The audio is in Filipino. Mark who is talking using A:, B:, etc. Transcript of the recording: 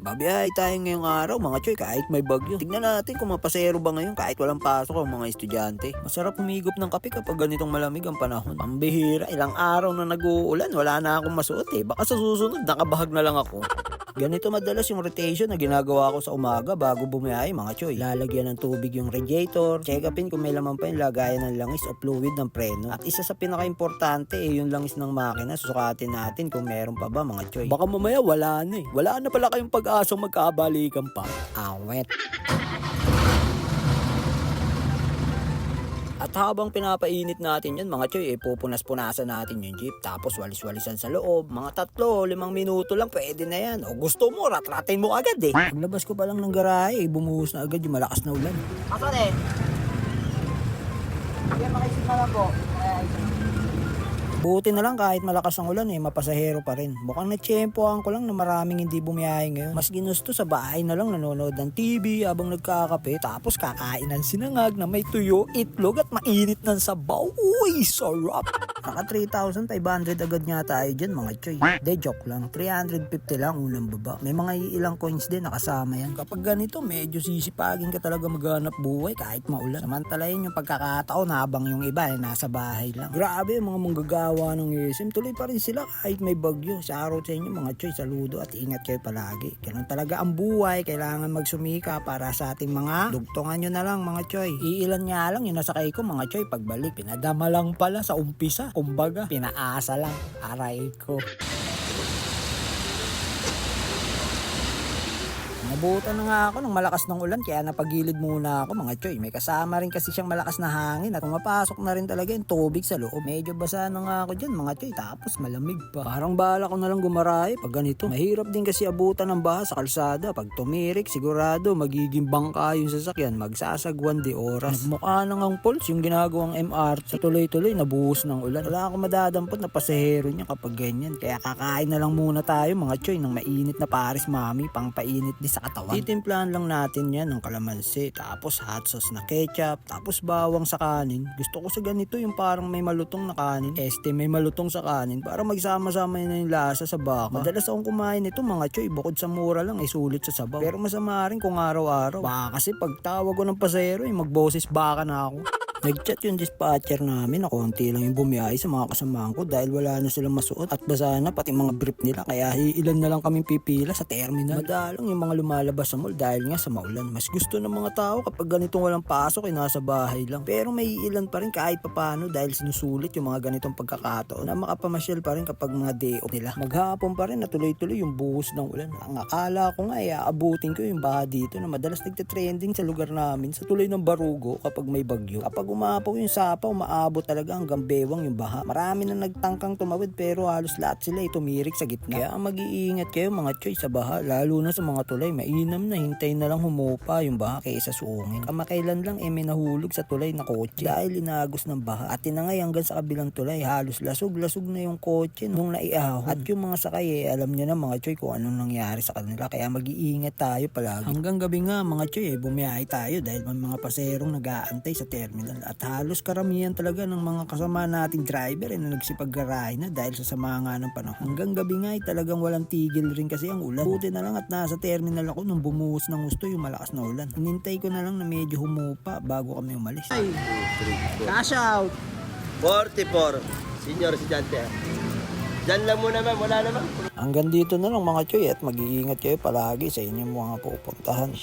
A: Babiyahe tayo ngayong araw mga choy kahit may bagyo. Tignan natin kung mapasero ba ngayon kahit walang pasok ang mga estudyante. Masarap humigop ng kape kapag ganitong malamig ang panahon. Pambihira, ilang araw na nag-uulan, wala na akong masuot eh. Baka sa susunod nakabahag na lang ako. Ganito madalas yung rotation na ginagawa ko sa umaga bago bumiyahe mga choy. Lalagyan ng tubig yung radiator, check upin kung may laman pa yung lagayan ng langis o fluid ng preno. At isa sa pinaka-importante yung langis ng makina, susukatin natin kung meron pa ba mga choy. Baka mamaya wala na eh. Wala na pala kayong pag-asang magkabalikan pa. Awet. At habang pinapainit natin yan mga choy, pupunas-punasan natin yung jeep. Tapos walis-walisan sa loob. Mga 3-5 minuto lang pwede na yan. O gusto mo, ratratin mo agad eh. Paglabas ko pa lang ng garahe, bumuhos na agad yung malakas na ulan.
B: Asan eh? Sige, makisignal po.
A: Buti na lang kahit malakas ang ulan mapasahero pa rin. Mukhang natsyempohan ko lang na maraming hindi bumiyahe ngayon. Mas ginusto sa bahay na lang nanonood ng TV habang nagkakape tapos kakain ng sinangag na may tuyo, itlog at mainit ng sabaw. Uy, sarap! Naka 3,500 agad nga tayo dyan mga choy. De joke lang, 350 lang unang baba. May mga ilang coins din nakasama yan. Kapag ganito medyo sisipagin ka talaga maghanap buhay kahit maulan. Samantalayin yung pagkakataon habang yung iba nasa bahay lang. Grabe yung mga manggagawa ng SM, tuloy pa rin sila kahit may bagyo. Sa araw sa inyo mga choy, saludo at ingat kayo palagi. Ganun talaga ang buhay, kailangan magsumika para sa ating mga dugtungan nyo na lang mga choy. Iilan nga lang yung nasakay ko mga choy pagbalik. Pinadama lang pala sa umpisa. Kumbaga, pinaasa lang. Aray ko. Nabutan na nga ako ng malakas ng ulan kaya napagilid muna ako mga choy. May kasama rin kasi siyang malakas na hangin at pumapasok na rin talaga yung tubig sa loob. Medyo basa na nga ako dyan mga choy tapos malamig pa. Parang bala ko na lang gumarahe pag ganito. Mahirap din kasi abutan ng baha sa kalsada. Pag tumirik sigurado magiging bangka yung sasakyan. Magsasagwan di oras. Nagmukha na ngang pulse yung ginagawang MRT. Sa tuloy-tuloy nabuhos ng ulan. Wala akong madadampot na pasahero niya kapag ganyan. Kaya kakain na lang muna tayo mga choy ng mainit na Paris Mami pang painit di sa katawan. Titimplahan lang natin yan ng kalamansi, tapos hot sauce na ketchup, tapos bawang sa kanin. Gusto ko sa ganito yung parang may malutong na kanin. May malutong sa kanin para magsama-sama na yung lasa sa baka. Madalas akong kumain nito mga choy, bukod sa mura lang sulit sa sabaw. Pero masama rin kung araw-araw. Baka kasi pag tawag ko ng pasahero magboses baka na ako. Nag-chat yung dispatcher namin na konti lang yung bumiyahe sa mga kasamahan ko dahil wala na silang masuot at basa na pati mga brief nila kaya ilan na lang kaming pipila sa terminal. Madalang yung mga lumalabas sa mall dahil nga sa maulan. Mas gusto ng mga tao kapag ganitong walang pasok nasa bahay lang. Pero may ilan pa rin kahit papano dahil sinusulit yung mga ganitong pagkakataon na makapamasyal pa rin kapag mga day off nila. Maghapon pa rin na tuloy-tuloy yung buhos ng ulan. Ang akala ko nga aabutin ko yung baha dito na madalas nagte-trending sa lugar namin sa tulay ng Barugo kapag may bagyo. Kapag umapaw yung sapaw, maabot talaga hanggang bewang yung baha. Marami na nagtangkang tumawid pero halos lahat sila tumirik sa gitna. Kaya mag-iingat kayo mga choy sa baha, lalo na sa mga tulay. Mainam na hintay na lang humupa yung baha kaysa suungin. Kamakailan lang may nahulog sa tulay na kotse dahil inagos ng baha at tinangay hanggang sa kabilang tulay. Halos lasog na yung kotse nung naiahon. At yung mga sakay alam nyo na mga choy kung anong nangyari sa kanila. Kaya mag-iingat tayo palagi. Hanggang gabi nga mga choy bumiyahe tayo dahil may mga paserong nag-aantay sa terminal. At halos karamihan talaga ng mga kasama nating driver na nagsipaggarahe na dahil sa sama nga ng panahon. Hanggang gabi nga talagang walang tigil rin kasi ang ulan. Buti na lang at nasa terminal ako nung bumuhos ng gusto yung malakas na ulan. Hinintay ko na lang na medyo humupa bago kami umalis.
B: Cash out!
C: 44, senior estudyante. Diyan lang muna ma'am, wala naman.
A: Hanggang dito na lang mga choy at mag-iingat kayo palagi sa inyong mga pupuntahan.